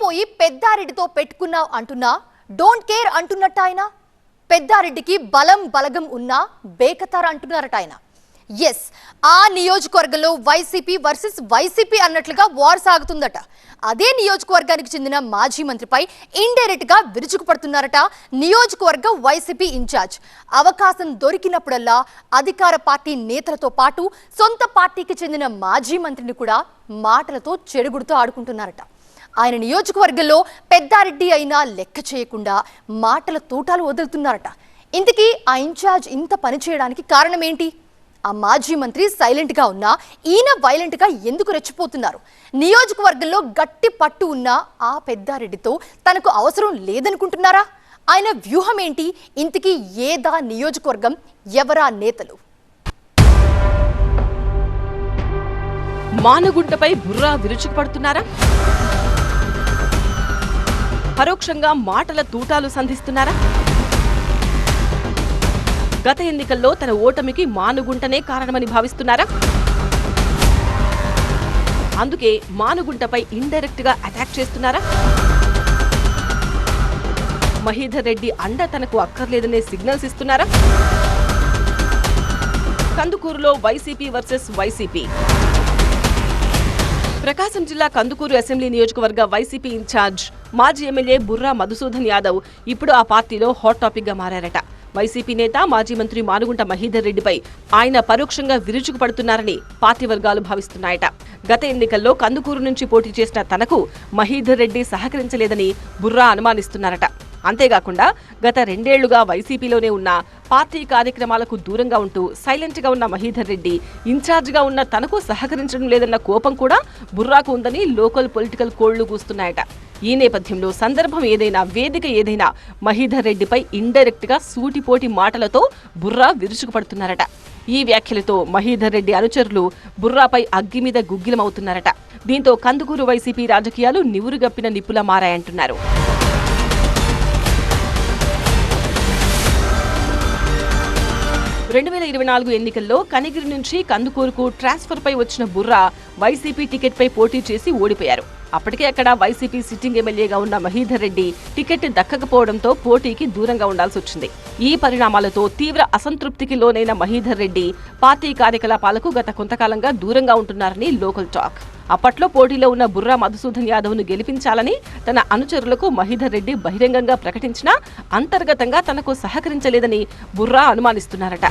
పోయి పెద్దారెడ్డితో పెట్టుకున్నావు అంటున్నా డోంట్ కేర్ అంటున్నట్టు ఆయన. పెద్దారెడ్డికి బలం బలగం ఉన్నా బేకతార్ అంటున్నారట ఆయన. ఎస్, ఆ నియోజకవర్గంలో వైసీపీ వర్సెస్ వైసీపీ అన్నట్లుగా వార్ సాగుతుందట. అదే నియోజకవర్గానికి చెందిన మాజీ మంత్రిపై ఇండైరెక్ట్ గా విరుచుకుపడుతున్నారట నియోజకవర్గ వైసీపీ ఇన్ఛార్జ్. అవకాశం దొరికినప్పుడల్లా అధికార పార్టీ నేతలతో పాటు సొంత పార్టీకి చెందిన మాజీ మంత్రిని కూడా మాటలతో చెడుగుడుతో ఆడుకుంటున్నారట. ఆయన నియోజకవర్గంలో పెద్దారెడ్డి అయినా లెక్క చేయకుండా మాటల తూటాలు వదులుతున్నారట. ఇంతకీ ఆ ఇన్ఛార్జ్ ఇంత పని చేయడానికి కారణం ఏంటి? ఆ మాజీ మంత్రి సైలెంట్ గా ఉన్నా ఈయన వైలెంట్ గా ఎందుకు రెచ్చిపోతున్నారు? నియోజకవర్గంలో గట్టి పట్టు ఉన్న ఆ పెద్దారెడ్డితో తనకు అవసరం లేదనుకుంటున్నారా? ఆయన వ్యూహం ఏంటి? ఇంతకీ ఏదా నియోజకవర్గం, ఎవరా నేతలు? మానుగుంటపై బుర్రా విరుచుకుపడుతున్నారా? పరోక్షంగా మాటల తూటాలు సంధిస్తున్నారా? గత ఎన్నికల్లో తన ఓటమికి మానుగుంటనే కారణమని భావిస్తున్నారా? అందుకే మానుగుంటపై ఇండైరెక్ట్ గా అటాక్ చేస్తున్నారా? మహీధర్ రెడ్డి అండ తనకు అక్కర్లేదనే సిగ్నల్స్ ఇస్తున్నారా? కందుకూరులో వైసీపీ వర్సెస్ వైసీపీ. ప్రకాశం జిల్లా కందుకూరు అసెంబ్లీ నియోజకవర్గ వైసీపీ ఇన్ఛార్జ్ మాజీ ఎమ్మెల్యే బుర్రా మధుసూదన్ యాదవ్ ఇప్పుడు ఆ పార్టీలో హాట్ టాపిక్ గా మారారట. వైసీపీ నేత మాజీ మంత్రి మానుగుంట మహీధర్ రెడ్డిపై ఆయన పరోక్షంగా విరుచుకుపడుతున్నారని పార్టీ వర్గాలు భావిస్తున్నాయట. గత ఎన్నికల్లో కందుకూరు నుంచి పోటీ చేసిన తనకు మహీధర్ రెడ్డి సహకరించలేదని బుర్రా అనుమానిస్తున్నారట. అంతేకాకుండా గత 2 ఏళ్లుగా వైసీపీలోనే ఉన్న పార్టీ కార్యక్రమాలకు దూరంగా ఉంటూ సైలెంట్ గా ఉన్న మహీధర్ రెడ్డి ఇన్ఛార్జ్ గా ఉన్న తనకు సహకరించడం లేదన్న కోపం కూడా బుర్రాకు ఉందని లోకల్ పొలిటికల్ కోళ్లు కూస్తున్నాయట. ఈ నేపథ్యంలో సందర్భం ఏదైనా, వేదిక ఏదైనా మహీధర్ రెడ్డిపై ఇండైరెక్ట్ గా సూటిపోటి మాటలతో బుర్రా విరుచుకుపడుతున్నారట. ఈ వ్యాఖ్యలతో మహీధర్ రెడ్డి అనుచరులు బుర్రాపై అగ్గి మీద గుగ్గిలమవుతున్నారట. దీంతో కందుకూరు వైసీపీ రాజకీయాలు నివురుగప్పిన నిప్పులా మారాయంటున్నారు. 2024 ఎన్నికల్లో కనిగిరి నుంచి కందుకూరుకు ట్రాన్స్ఫర్ పై వచ్చిన బుర్రా వైసీపీ టికెట్ పై పోటీ చేసి ఓడిపోయారు. అప్పటికే అక్కడ వైసీపీ సిట్టింగ్ ఎమ్మెల్యేగా ఉన్న మహీధర్ రెడ్డి టికెట్ దక్కకపోవడంతో పోటీకి దూరంగా ఉండాల్సి వచ్చింది. ఈ పరిణామాలతో తీవ్ర అసంతృప్తికి లోనైన మహీధర్ రెడ్డి పార్టీ కార్యకలాపాలకు గత కొంతకాలంగా దూరంగా ఉంటున్నారని లోకల్ టాక్. అప్పట్లో పోటీలో ఉన్న బుర్రా మధుసూదన్ యాదవ్ ను గెలిపించాలని తన అనుచరులకు మహీధర్ రెడ్డి బహిరంగంగా ప్రకటించినా అంతర్గతంగా తనకు సహకరించలేదని బుర్రా అనుమానిస్తున్నారట.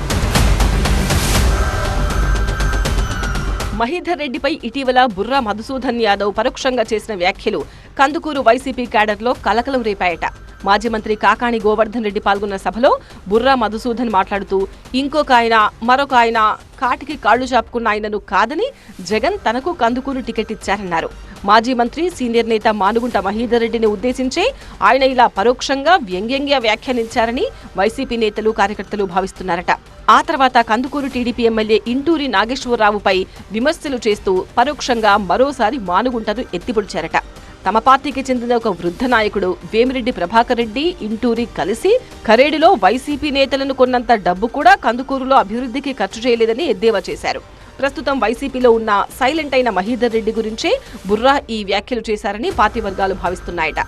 మహీధర్ రెడ్డిపై ఇటీవల బుర్రా మధుసూదన్ యాదవ్ పరోక్షంగా చేసిన వ్యాఖ్యలు కందుకూరు వైసీపీ క్యాడర్లో కలకలం రేపాయట. మాజీ మంత్రి కాకాణి గోవర్ధన్ రెడ్డి పాల్గొన్న సభలో బుర్రా మధుసూదన్ మాట్లాడుతూ ఇంకొక ఆయన, మరొక ఆయన, కాటికి కాళ్లు చాపుకున్న ఆయనను కాదని జగన్ తనకు కందుకూరు టికెట్ ఇచ్చారన్నారు. మాజీ మంత్రి సీనియర్ నేత మానుగుంట మహీధర్ రెడ్డిని ఉద్దేశించి ఆయన ఇలా పరోక్షంగా వ్యంగ్యంగా వ్యాఖ్యానించారని వైసీపీ నేతలు, కార్యకర్తలు భావిస్తున్నారట. ఆ తర్వాత కందుకూరు టీడీపీ ఎమ్మెల్యే ఇంటూరి నాగేశ్వరరావుపై విమర్శలు చేస్తూ పరోక్షంగా మరోసారి మానుగుంటను ఎత్తిపొడిచారట. తమ పార్టీకి చెందిన ఒక వృద్ధ నాయకుడు వేమిరెడ్డి ప్రభాకర్ రెడ్డి, ఇంటూరి కలిసి కరేడులో వైసీపీ నేతలను కొన్నంత డబ్బు కూడా కందుకూరులో అభివృద్ధికి ఖర్చు చేయలేదని ఎద్దేవా చేశారు. ప్రస్తుతం వైసీపీలో ఉన్న సైలెంట్ అయిన మహీధర్ రెడ్డి గురించే బుర్రా ఈ వ్యాఖ్యలు చేశారని పార్టీ వర్గాలు భావిస్తున్నాయట.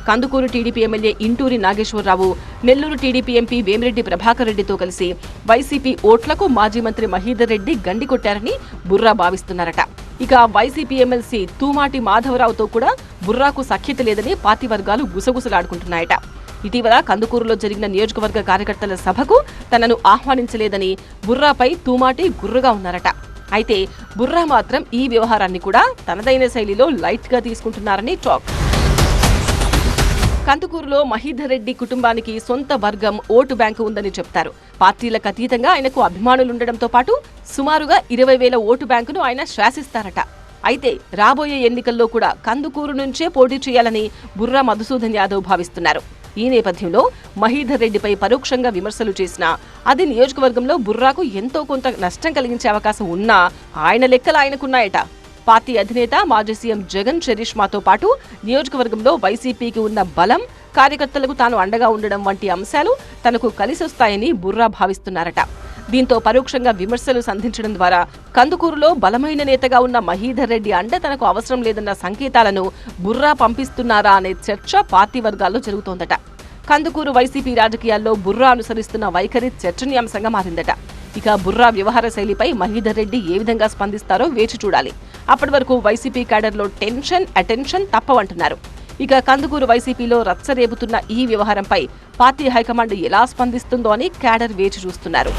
Kandukur TDP MLA Inturi Nageswara Rao, Nellore TDP MP Vemireddy Prabhakar రెడ్డితో కలిసి వైసీపీ ఓట్లకు మాజీ మంత్రి మహీధర్ రెడ్డి గండి కొట్టారని బుర్రా భావిస్తున్నారట. ఇక వైసీపీ ఎమ్మెల్సీ తూమాటి మాధవరావుతో కూడా బుర్రాకు సఖ్యత లేదని పార్టీ వర్గాలు గుసగుసలాడుకుంటున్నాయట. ఇటీవల కందుకూరులో జరిగిన నియోజకవర్గ కార్యకర్తల సభకు తనను ఆహ్వానించలేదని బుర్రాపై తూమాటి గుర్రుగా ఉన్నారట. అయితే బుర్రా మాత్రం ఈ వ్యవహారాన్ని కూడా తనదైన శైలిలో లైట్ గా తీసుకుంటున్నారని టాక్. కందుకూరులో మహీధర్ రెడ్డి కుటుంబానికి సొంత వర్గం, ఓటు బ్యాంకు ఉందని చెప్తారు. పార్టీలకు అతీతంగా ఆయనకు అభిమానులుండడంతో పాటు సుమారుగా 20,000 ఓటు బ్యాంకును ఆయన శాసిస్తారట. అయితే రాబోయే ఎన్నికల్లో కూడా కందుకూరు నుంచే పోటీ చేయాలని బుర్రా మధుసూదన్ యాదవ్ భావిస్తున్నారు. ఈ నేపథ్యంలో మహీధర్ రెడ్డిపై పరోక్షంగా విమర్శలు చేసినా అది నియోజకవర్గంలో బుర్రాకు ఎంతో కొంత నష్టం కలిగించే అవకాశం ఉన్నా ఆయన లెక్కలు ఆయనకున్నాయట. పార్టీ అధినేత మాజీ సీఎం జగన్ చరిష్మాతో పాటు నియోజకవర్గంలో వైసీపీకి ఉన్న బలం, కార్యకర్తలకు తాను అండగా ఉండడం వంటి అంశాలు తనకు కలిసొస్తాయని బుర్రా భావిస్తున్నారట. దీంతో పరోక్షంగా విమర్శలు సంధించడం ద్వారా కందుకూరులో బలమైన నేతగా ఉన్న మహీధర్ రెడ్డి అండ తనకు అవసరం లేదన్న సంకేతాలను బుర్రా పంపిస్తున్నారా అనే చర్చ పార్టీ వర్గాల్లో జరుగుతోందట. కందుకూరు వైసీపీ రాజకీయాల్లో బుర్రా అనుసరిస్తున్న వైఖరి చర్చనీయాంశంగా మారిందట. ఇక బుర్రా వ్యవహార శైలిపై మహీధర్ రెడ్డి ఏ విధంగా స్పందిస్తారో వేచి చూడాలి. అప్పటి వరకు వైసీపీ క్యాడర్లో టెన్షన్, అటెన్షన్ తప్పవంటున్నారు. ఇక కందుకూరు వైసీపీలో రచ్చరేపుతున్న ఈ వ్యవహారంపై పార్టీ హైకమాండ్ ఎలా స్పందిస్తుందో అని క్యాడర్ వేచి చూస్తున్నారు.